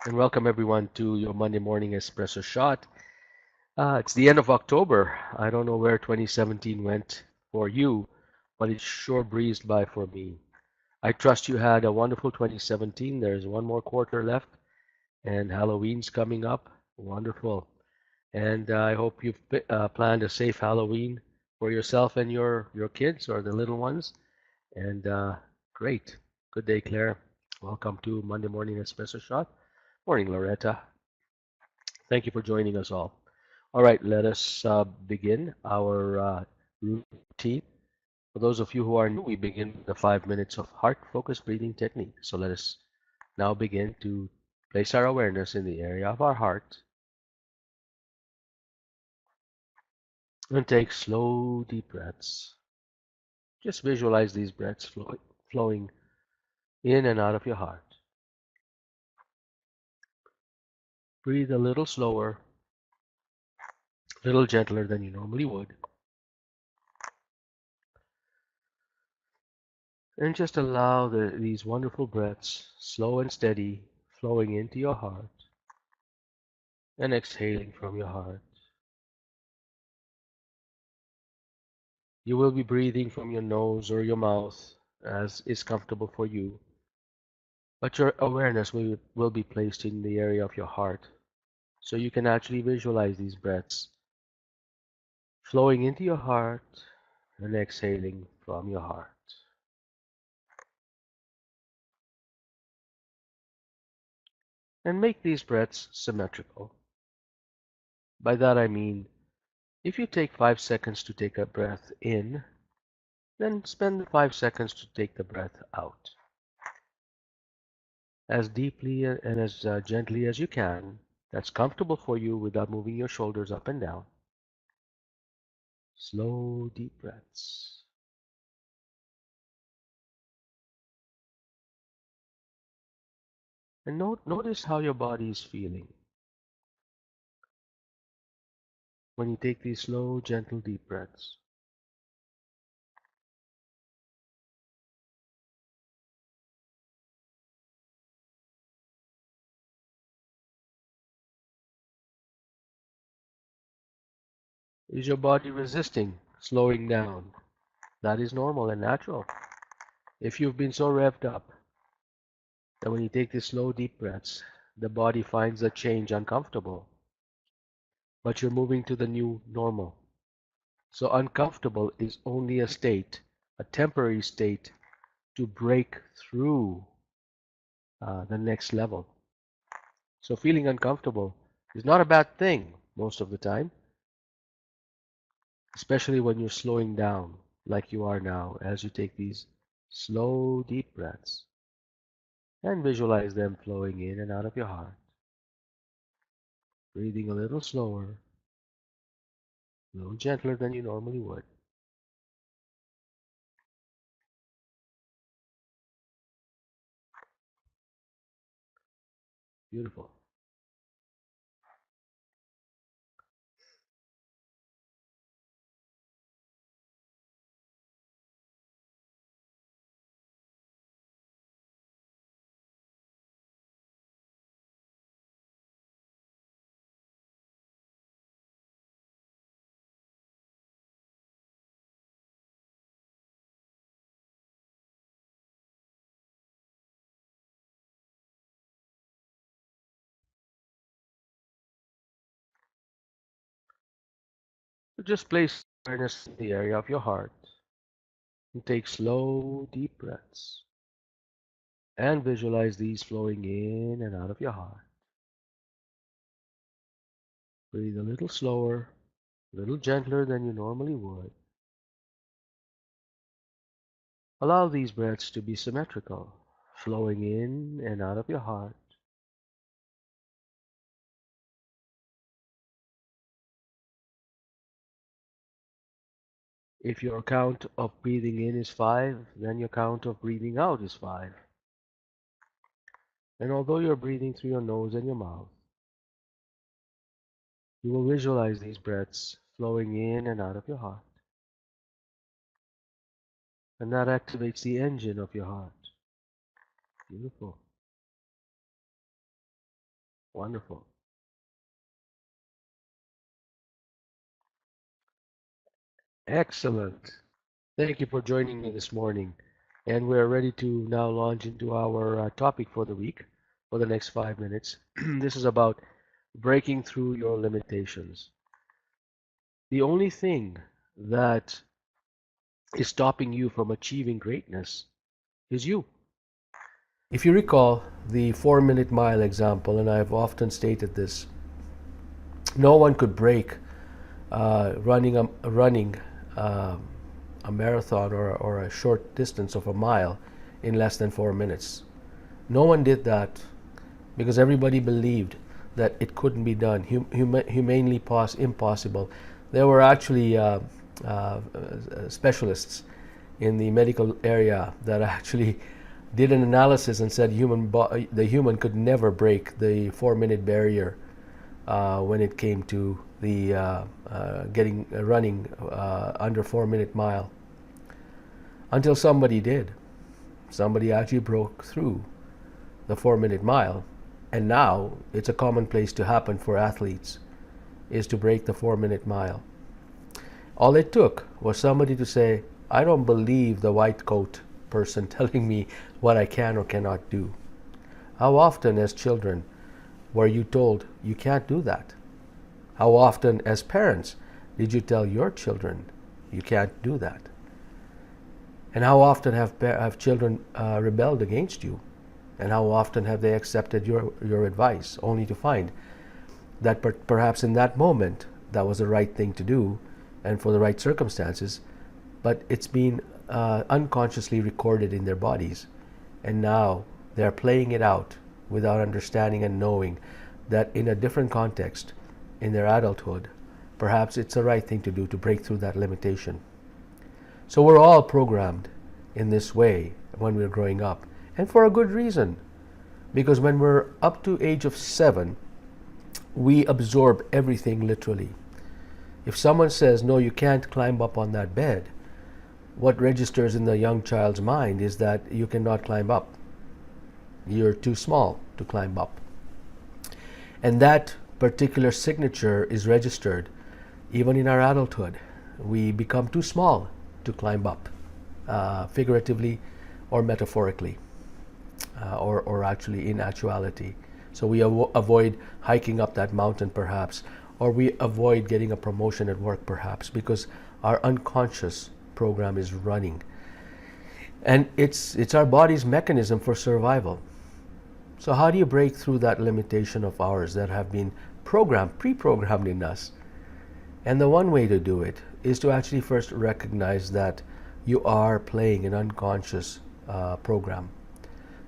And welcome everyone to your Monday morning espresso shot. It's the end of October. I don't know where 2017 went for you, but it sure breezed by for me. I trust you had a wonderful 2017. There's one more quarter left, and Halloween's coming up. Wonderful. And I hope you've planned a safe Halloween for yourself and your kids or the little ones. And great. Good day, Claire. Welcome to Monday morning espresso shot. Morning, Loretta. Thank you for joining us all. All right, let us begin our routine. For those of you who are new, we begin with the 5 minutes of heart-focused breathing technique. So let us now begin to place our awareness in the area of our heart and take slow, deep breaths. Just visualize these breaths flowing in and out of your heart. Breathe a little slower, a little gentler than you normally would. And just allow these wonderful breaths, slow and steady, flowing into your heart and exhaling from your heart. You will be breathing from your nose or your mouth as is comfortable for you, but your awareness will be placed in the area of your heart. So you can actually visualize these breaths flowing into your heart and exhaling from your heart. And make these breaths symmetrical. By that I mean, if you take 5 seconds to take a breath in, then spend 5 seconds to take the breath out. As deeply and as gently as you can, that's comfortable for you without moving your shoulders up and down. Slow, deep breaths. And notice how your body is feeling when you take these slow, gentle, deep breaths. Is your body resisting slowing down? That is normal and natural. If you've been so revved up that when you take these slow, deep breaths, the body finds the change uncomfortable, but you're moving to the new normal. So uncomfortable is only a state, a temporary state to break through the next level. So feeling uncomfortable is not a bad thing most of the time, especially when you're slowing down like you are now as you take these slow, deep breaths and visualize them flowing in and out of your heart. Breathing a little slower, a little gentler than you normally would. Beautiful. So just place awareness in the area of your heart and take slow, deep breaths and visualize these flowing in and out of your heart. Breathe a little slower, a little gentler than you normally would. Allow these breaths to be symmetrical, flowing in and out of your heart. If your count of breathing in is 5, then your count of breathing out is 5. And although you're breathing through your nose and your mouth, you will visualize these breaths flowing in and out of your heart. And that activates the engine of your heart. Beautiful. Wonderful. Excellent. Thank you for joining me this morning. And we're ready to now launch into our topic for the week for the next 5 minutes. This is about breaking through your limitations. The only thing that is stopping you from achieving greatness is you. If you recall the 4 minute mile example, and I've often stated this, no one could break running a marathon or a short distance of a mile in less than 4 minutes. No one did that because everybody believed that it couldn't be done, humanly impossible. There were actually specialists in the medical area that actually did an analysis and said the human could never break the 4 minute barrier when it came to the running under 4 minute mile, until somebody did. Somebody actually broke through the 4 minute mile, and now it's a commonplace to happen for athletes, is to break the 4 minute mile. All it took was somebody to say, I don't believe the white coat person telling me what I can or cannot do. How often as children were you told you can't do that? How often as parents did you tell your children you can't do that? And how often have children rebelled against you? And how often have they accepted your advice, only to find that perhaps in that moment that was the right thing to do and for the right circumstances, but it's been unconsciously recorded in their bodies. And now they're playing it out without understanding and knowing that in a different context, in their adulthood, perhaps it's the right thing to do to break through that limitation. So we're all programmed in this way when we're growing up, and for a good reason. Because when we're up to age of 7, we absorb everything literally. If someone says, no, you can't climb up on that bed, what registers in the young child's mind is that you cannot climb up. You're too small to climb up. And that particular signature is registered even in our adulthood. We become too small to climb up, figuratively or metaphorically, or actually in actuality. So we avoid hiking up that mountain perhaps, or we avoid getting a promotion at work perhaps, because our unconscious program is running. And it's our body's mechanism for survival. So how do you break through that limitation of ours that have been pre-programmed in us? And the one way to do it is to actually first recognize that you are playing an unconscious program.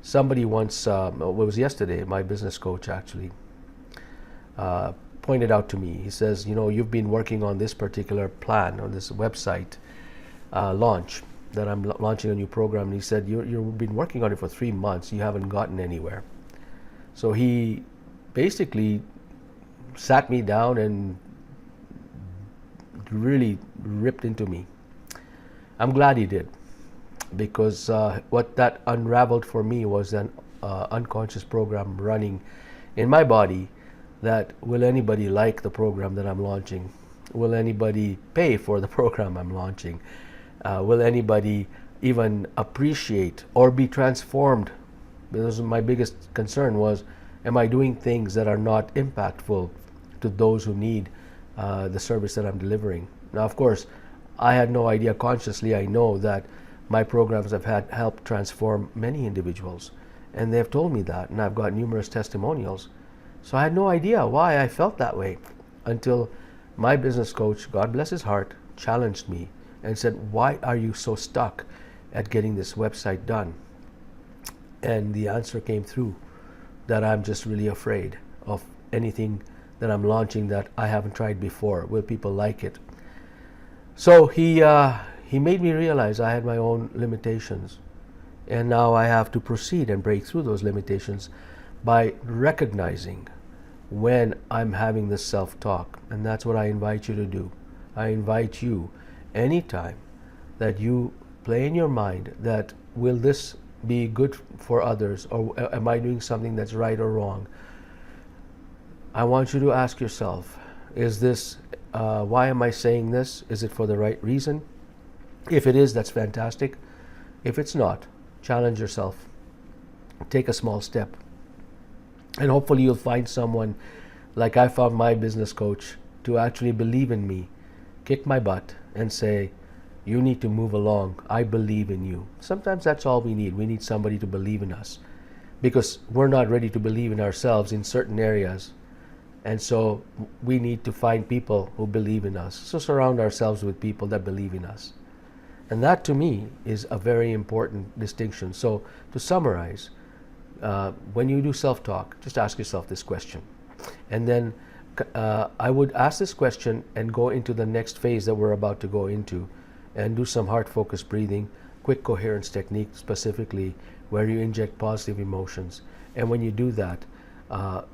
Somebody once, it was yesterday, my business coach actually pointed out to me. He says, you've been working on this particular plan, on this website launch, that I'm launching a new program. And he said, you've been working on it for 3 months. You haven't gotten anywhere. So he basically sat me down and really ripped into me. I'm glad he did, because what that unraveled for me was an unconscious program running in my body that, will anybody like the program that I'm launching? Will anybody pay for the program I'm launching? Will anybody even appreciate or be transformed? Because my biggest concern was, am I doing things that are not impactful to those who need the service that I'm delivering? Now, of course, I had no idea. Consciously, I know that my programs have helped transform many individuals, and they've told me that, and I've got numerous testimonials. So I had no idea why I felt that way until my business coach, God bless his heart, challenged me and said, why are you so stuck at getting this website done? And the answer came through, that I'm just really afraid of anything that I'm launching that I haven't tried before. Will people like it? So he made me realize I had my own limitations, and now I have to proceed and break through those limitations by recognizing when I'm having this self-talk. And that's what I invite you to do. I invite you, anytime that you play in your mind that, will this be good for others, or am I doing something that's right or wrong? I want you to ask yourself, why am I saying this? Is it for the right reason? If it is, that's fantastic. If it's not, challenge yourself. Take a small step. And hopefully you'll find someone like I found my business coach to actually believe in me, kick my butt, and say, you need to move along. I believe in you. Sometimes that's all we need. We need somebody to believe in us because we're not ready to believe in ourselves in certain areas. And so we need to find people who believe in us. So surround ourselves with people that believe in us. And that to me is a very important distinction. So to summarize, when you do self-talk, just ask yourself this question. And then I would ask this question and go into the next phase that we're about to go into and do some heart-focused breathing, quick coherence technique specifically, where you inject positive emotions. And when you do that,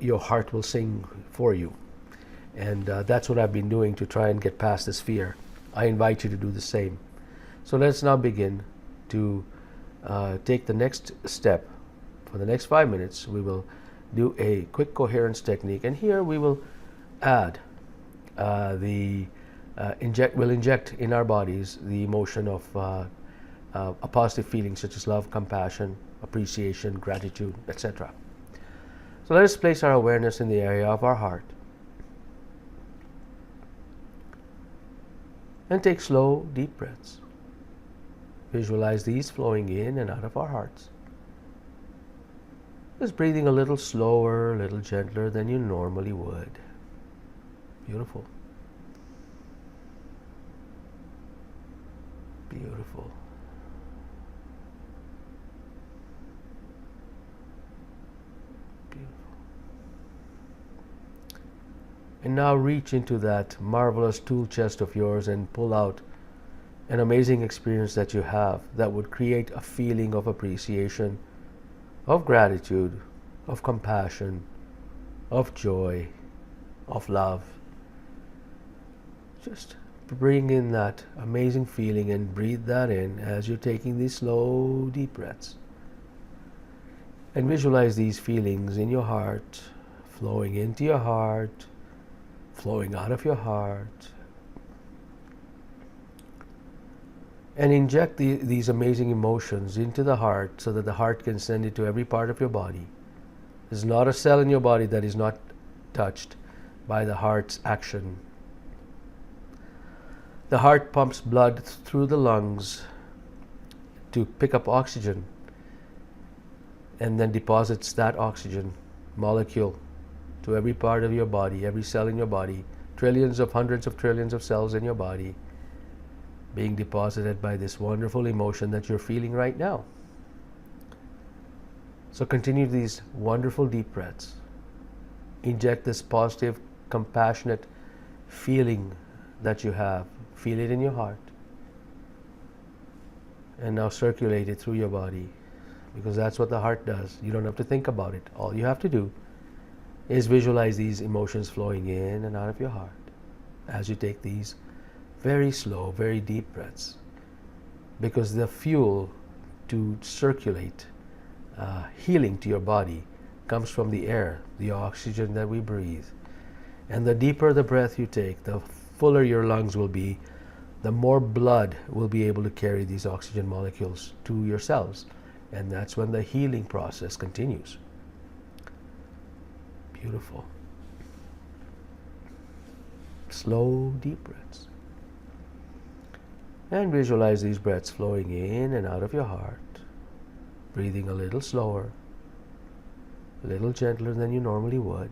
your heart will sing for you. And that's what I've been doing to try and get past this fear. I invite you to do the same. So let's now begin to take the next step. For the next 5 minutes, we will do a quick coherence technique. And here we will add we'll inject in our bodies the emotion of a positive feeling such as love, compassion, appreciation, gratitude, etc. So let us place our awareness in the area of our heart. And take slow, deep breaths. Visualize these flowing in and out of our hearts. Just breathing a little slower, a little gentler than you normally would. Beautiful. Beautiful. Beautiful. And now reach into that marvelous tool chest of yours and pull out an amazing experience that you have that would create a feeling of appreciation, of gratitude, of compassion, of joy, of love. Just bring in that amazing feeling and breathe that in as you're taking these slow, deep breaths. And visualize these feelings in your heart, flowing into your heart, flowing out of your heart. And inject these amazing emotions into the heart so that the heart can send it to every part of your body. There's not a cell in your body that is not touched by the heart's action. The heart pumps blood through the lungs to pick up oxygen and then deposits that oxygen molecule to every part of your body, every cell in your body, trillions of hundreds of trillions of cells in your body, being deposited by this wonderful emotion that you're feeling right now. So continue these wonderful deep breaths. Inject this positive, compassionate feeling that you have. Feel it in your heart. And now circulate it through your body, because that's what the heart does. You don't have to think about it. All you have to do is visualize these emotions flowing in and out of your heart as you take these very slow, very deep breaths, because the fuel to circulate healing to your body comes from the air, the oxygen that we breathe. And the deeper the breath you take, the fuller your lungs will be, the more blood will be able to carry these oxygen molecules to your cells. And that's when the healing process continues. Beautiful. Slow, deep breaths. And visualize these breaths flowing in and out of your heart, breathing a little slower, a little gentler than you normally would.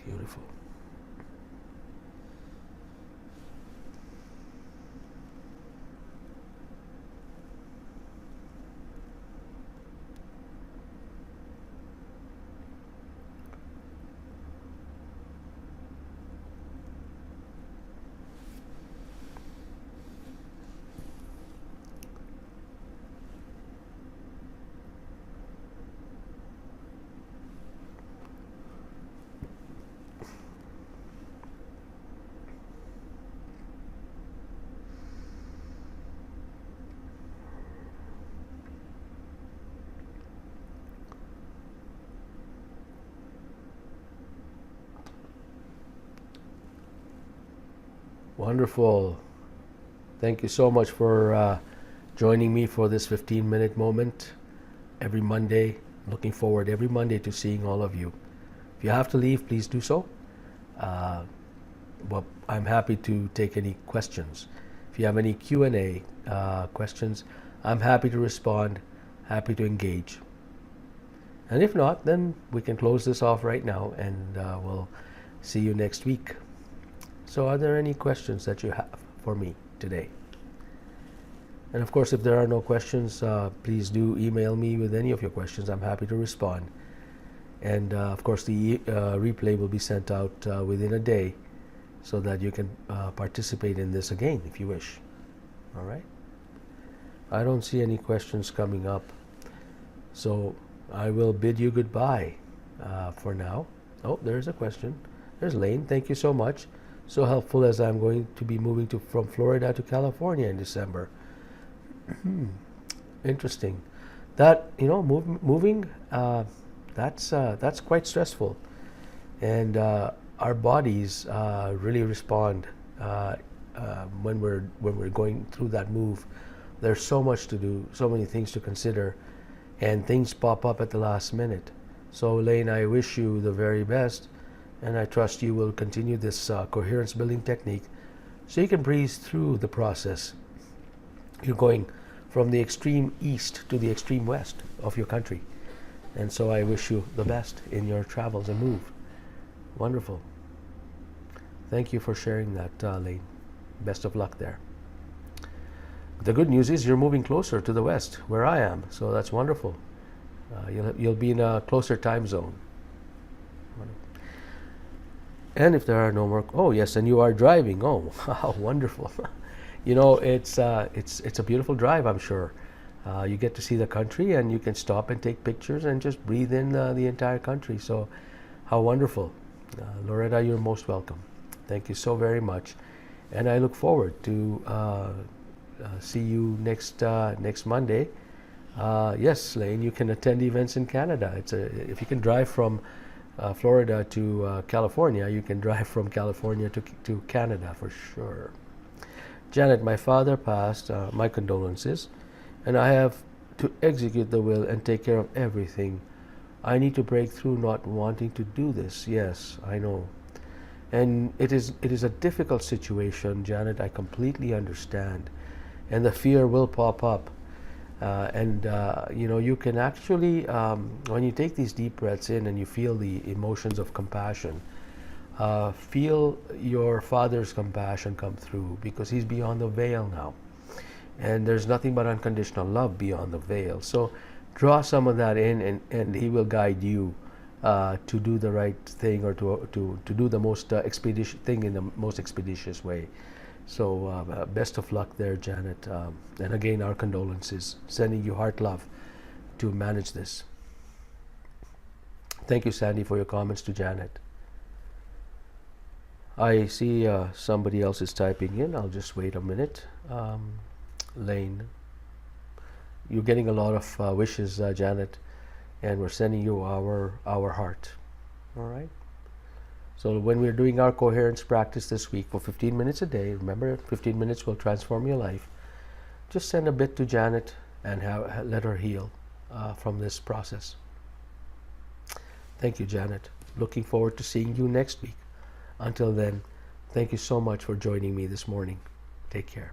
Beautiful. Wonderful. Thank you so much for joining me for this 15-minute moment every Monday. Looking forward every Monday to seeing all of you. If you have to leave, please do so. Uh, but I'm happy to take any questions. If you have any Q&A questions, I'm happy to respond, happy to engage. And if not, then we can close this off right now, and we'll see you next week. So are there any questions that you have for me today? And of course, if there are no questions, please do email me with any of your questions. I'm happy to respond. And of course, the replay will be sent out within a day so that you can participate in this again if you wish. All right? I don't see any questions coming up. So I will bid you goodbye for now. Oh, there's a question. There's Lane. Thank you so much. So helpful, as I'm going to be moving from Florida to California in December. Interesting. That, moving, that's quite stressful. And our bodies really respond when we're going through that move. There's so much to do, so many things to consider, and things pop up at the last minute. So Lane, I wish you the very best, and I trust you will continue this coherence building technique so you can breeze through the process. You're going from the extreme east to the extreme west of your country. And so I wish you the best in your travels and move. Wonderful. Thank you for sharing that, Lane. Best of luck there. The good news is you're moving closer to the west, where I am, so that's wonderful. You'll be in a closer time zone. And if there are no more, oh yes, and you are driving. Oh, how wonderful! It's a beautiful drive, I'm sure. You get to see the country, and you can stop and take pictures and just breathe in the entire country. So, how wonderful! Loretta, you're most welcome. Thank you so very much, and I look forward to see you next Monday. Yes, Lane, you can attend events in Canada. If you can drive from Florida to California, you can drive from California to Canada for sure. Janet, my father passed, my condolences, and I have to execute the will and take care of everything. I need to break through not wanting to do this. Yes, I know. And it is a difficult situation, Janet. I completely understand. And the fear will pop up. You can actually, when you take these deep breaths in and you feel the emotions of compassion, feel your father's compassion come through, because he's beyond the veil now. And there's nothing but unconditional love beyond the veil. So draw some of that in, and he will guide you to do the right thing, or to do the most expeditious thing in the most expeditious way. So best of luck there, Janet. And again, our condolences. Sending you heart love to manage this. Thank you, Sandy, for your comments to Janet. I see somebody else is typing in. I'll just wait a minute. Lane, you're getting a lot of wishes, Janet, and we're sending you our heart. All right? So when we're doing our coherence practice this week for 15 minutes a day, remember, 15 minutes will transform your life. Just send a bit to Janet and let her heal from this process. Thank you, Janet. Looking forward to seeing you next week. Until then, thank you so much for joining me this morning. Take care.